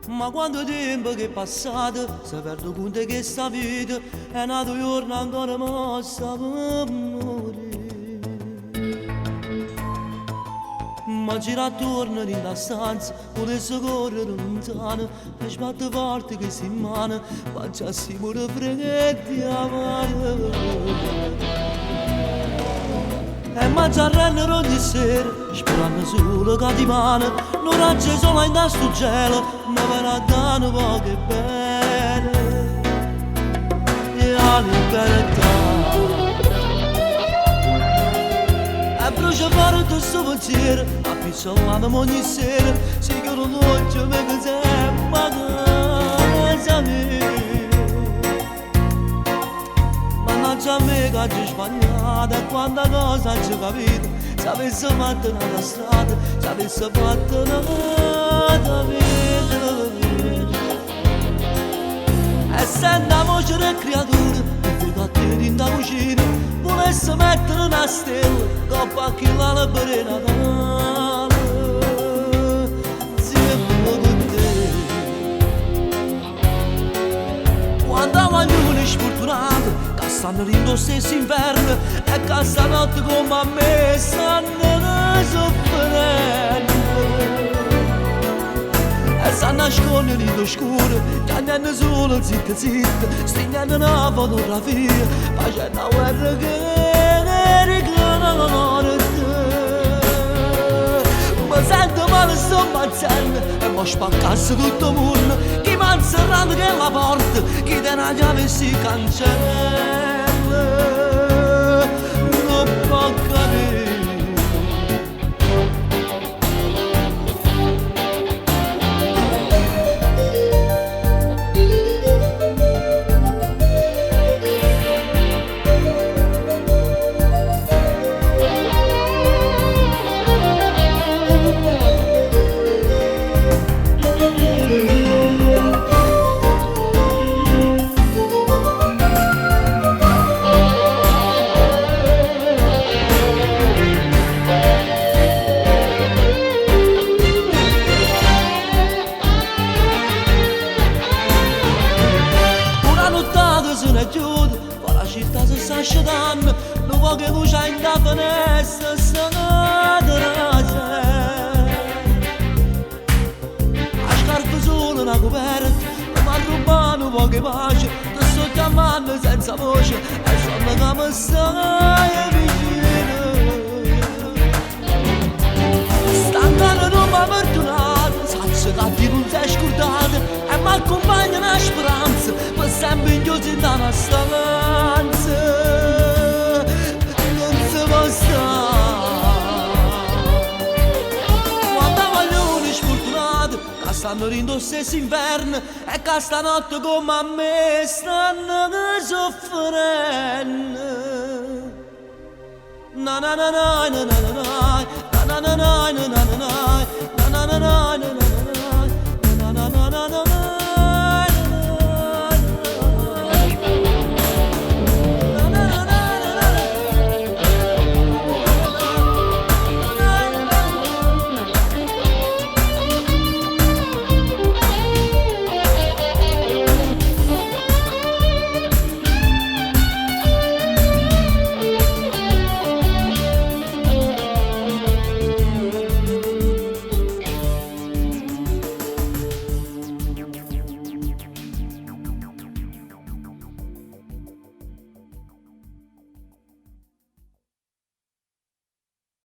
Ma quanto tempo che è passato, si perde conto che sta vita è nato giorno ancora mossa per morire. Ma gira attorno in la stanza, potesse correre lontano, per sbattere forte che si in mano, facciassi pure freghetti amare. E mangiarrennero di sera, sperando solo che di mano, non raggi solo in sto cielo, ma per a dare poche bene. E la libertà. E brucia fuori tutto sto pensiero, appicciolando ogni sera, si chiude l'occhio perché sembra casa mia. Mannaggia a me che oggi sbagliata, e quanta cosa ci capito, se avesse fatto una strada, se avesse fatto una vita. E sento la voce del creatore, che vedo a te in da cucina, volesse mettere una stella, coppa a chi la per Natale, sempre con te. Quando voglio sfortunato, che stanno in lo stesso inverno, e che stanotte come a me stanno soffrendo. E stanno a nascondere in oscuro, piangendo solo zitta zitta, stringendo una fotografia, facendo una guerra che ricorda la morte. Mi sento male, sto ammazzando, e mi spaccasse tutto il mondo, chi mi ha serrato che la porta, chi te la chiave si cancella, non può capire. La città si sta asciugando, non vuoi che luce in da finestra, sta rasa. La scarpa solo una coperta, mi ha rubato un po' di pace, ti sto chiamando senza voce, e sono che mi stai vicino. Stancano non mi ha fortunato, saccio che ti non sei scordato, e mi accompagna una speranza, per sempre chiuso in una stanza, non si può stare. Quando voglio sfortunato, che stanno in lo stesso inverno, e che stanotte come a me stanno soffrendo. Na na na na na na na.